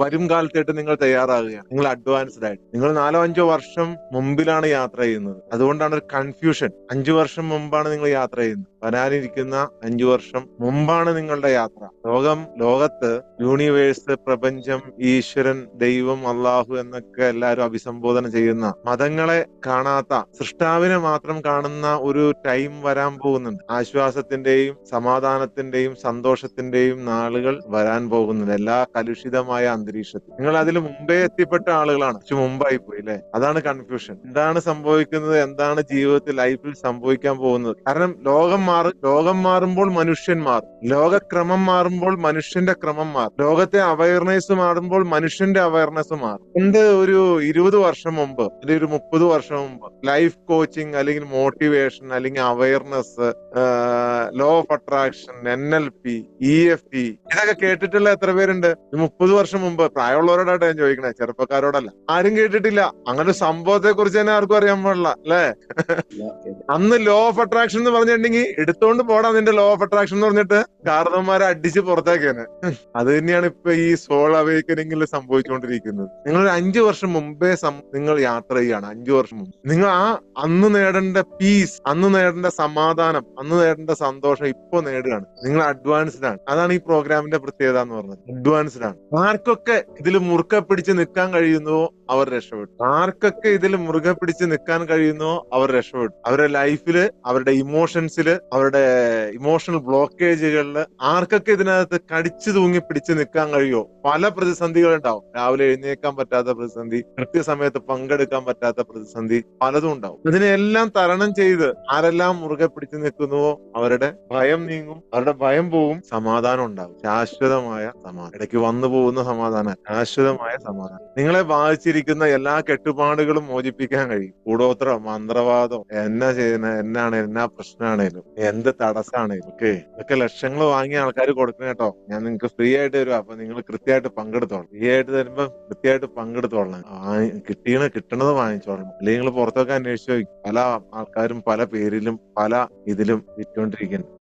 വരും കാലത്തായിട്ട് നിങ്ങൾ തയ്യാറാകുകയാണ്. നിങ്ങൾ അഡ്വാൻസ്ഡ് ആയിട്ട് നിങ്ങൾ 4-5 വർഷം മുമ്പിലാണ് യാത്ര ചെയ്യുന്നത്. അതുകൊണ്ടാണ് ഒരു കൺഫ്യൂഷൻ. 5 വർഷം മുമ്പാണ് നിങ്ങൾ യാത്ര ചെയ്യുന്നത്. വരാനിരിക്കുന്ന 5 വർഷം മുമ്പാണ് നിങ്ങളുടെ യാത്ര. ലോകത്ത് യൂണിവേഴ്സ്, പ്രപഞ്ചം, ഈശ്വരൻ, ദൈവം, അള്ളാഹു എന്നൊക്കെ എല്ലാവരും അഭിസംബോധന ചെയ്യുന്ന, മതങ്ങളെ കാണാത്ത, സൃഷ്ടാവിനെ മാത്രം കാണുന്ന ഒരു ടൈം വരാൻ പോകുന്നുണ്ട്. ആശ്വാസത്തിന്റെയും സമാധാനത്തിന്റെയും സന്തോഷത്തിന്റെയും നാളുകൾ വരാൻ പോകുന്നുണ്ട്. എല്ലാ കലുഷിതമായ അന്തരീക്ഷത്തിൽ നിങ്ങൾ അതിൽ മുമ്പേ എത്തിപ്പെട്ട ആളുകളാണ്. പക്ഷെ മുമ്പായി പോയി അല്ലെ? അതാണ് കൺഫ്യൂഷൻ. എന്താണ് സംഭവിക്കുന്നത്? എന്താണ് ജീവിതത്തിൽ, ലൈഫിൽ സംഭവിക്കാൻ പോകുന്നത്? കാരണം ലോകം മാറുമ്പോൾ മനുഷ്യൻ മാറും. ലോകക്രമം മാറുമ്പോൾ മനുഷ്യന്റെ ക്രമം മാറും. ലോകത്തെ അവയർനെസ് മാറുമ്പോൾ മനുഷ്യന്റെ അവയർനെസ് മാറും. പണ്ട് ഒരു 20 വർഷം മുമ്പ് അല്ലെങ്കിൽ ഒരു 30 വർഷം മുമ്പ് ലൈഫ് കോച്ചിങ് അല്ലെങ്കിൽ മോട്ടിവേഷൻ അല്ലെങ്കിൽ awareness, law of attraction, NLP, EFT ഇതൊക്കെ കേട്ടിട്ടുള്ള എത്ര പേരുണ്ട്? 30 വർഷം മുമ്പ് പ്രായമുള്ളവരോടായിട്ട് ഞാൻ ചോദിക്കണേ, ചെറുപ്പക്കാരോടല്ല. ആരും കേട്ടിട്ടില്ല. അങ്ങനെ ഒരു സംഭവത്തെ കുറിച്ച് തന്നെ ആർക്കും അറിയാൻ പാടില്ല അല്ലെ? അന്ന് ലോ ഓഫ് അട്രാക്ഷൻ എന്ന് പറഞ്ഞിട്ടുണ്ടെങ്കിൽ എടുത്തോണ്ട് പോടാ നിന്റെ ലോ ഓഫ് അട്രാക്ഷൻ എന്ന് പറഞ്ഞിട്ട് കാരണവന്മാരെ അടിച്ച് പുറത്താക്കിയാണ്. അത് തന്നെയാണ് ഇപ്പൊ ഈ സോൾ അവേക്കനിങ്ങിൽ സംഭവിച്ചുകൊണ്ടിരിക്കുന്നത്. നിങ്ങൾ ഒരു 5 വർഷം മുമ്പേ നിങ്ങൾ യാത്ര ചെയ്യാണ്. 5 വർഷം മുമ്പ് നിങ്ങൾ അന്ന് നേടേണ്ട പീസ്, അന്ന് നേടേണ്ട സമാധാനം, അന്ന് നേടേണ്ട സന്തോഷം ഇപ്പൊ നേടുകയാണ്. നിങ്ങൾ അഡ്വാൻസ്ഡ് ആണ്. അതാണ് ഈ പ്രോഗ്രാമിന്റെ പ്രത്യേകത എന്ന് പറഞ്ഞത്. അഡ്വാൻസ്ഡ് ആണ്. ആർക്കൊക്കെ ഇതിൽ മുറുക്കെ പിടിച്ച് നിൽക്കാൻ കഴിയുന്നുവോ അവർ രക്ഷപ്പെട്ടു. ആർക്കൊക്കെ ഇതിൽ മുറുകെ പിടിച്ച് നിൽക്കാൻ കഴിയുന്നോ അവർ രക്ഷപ്പെട്ടു. അവരുടെ ലൈഫില്, അവരുടെ ഇമോഷൻസില്, അവരുടെ ഇമോഷണൽ ബ്ലോക്കേജുകളിൽ ആർക്കൊക്കെ ഇതിനകത്ത് കടിച്ചു തൂങ്ങി പിടിച്ച് നിൽക്കാൻ കഴിയുമോ? പല പ്രതിസന്ധികൾ ഉണ്ടാവും. രാവിലെ എഴുന്നേക്കാൻ പറ്റാത്ത പ്രതിസന്ധി, കൃത്യസമയത്ത് പങ്കെടുക്കാൻ പറ്റാത്ത പ്രതിസന്ധി, പലതും ഉണ്ടാവും. ഇതിനെല്ലാം തരണം ചെയ്ത് ആരെല്ലാം മുറുകെ പിടിച്ച് നിൽക്കുന്നുവോ അവരുടെ ഭയം നീങ്ങും, അവരുടെ ഭയം പോവും, സമാധാനം ഉണ്ടാവും. ശാശ്വതമായ സമാധാനം. ഇടയ്ക്ക് വന്നു പോകുന്ന സമാധാനം, ശാശ്വതമായ സമാധാനം. നിങ്ങളെ ബാധിച്ചിരിക്കുന്ന എല്ലാ കെട്ടുപാടുകളും മോചിപ്പിക്കാൻ കഴിയും. കൂടോത്രം, മന്ത്രവാദം, എന്നാ ചെയ്യുന്ന, എന്നാ പ്രശ്നമാണേലും, എന്ത് തടസ്സമാണേലും ഒക്കെ ഇതൊക്കെ ലക്ഷങ്ങൾ വാങ്ങിയ ആൾക്കാർ കൊടുക്കണം കേട്ടോ. ഞാൻ നിങ്ങൾക്ക് ഫ്രീ ആയിട്ട് തരും. അപ്പൊ നിങ്ങൾ കൃത്യമായിട്ട് പങ്കെടുത്തോളാം. ഫ്രീ ആയിട്ട് തരുമ്പോ കൃത്യമായിട്ട് പങ്കെടുത്തോളാം. കിട്ടണത് വാങ്ങിച്ചോളണം. അല്ലെങ്കിൽ നിങ്ങൾ പുറത്തൊക്കെ അന്വേഷിച്ചു നോക്കി. പല ആൾക്കാരും പല പേരിലും പല ഇതിലും വിറ്റുകൊണ്ടിരിക്കുന്നു.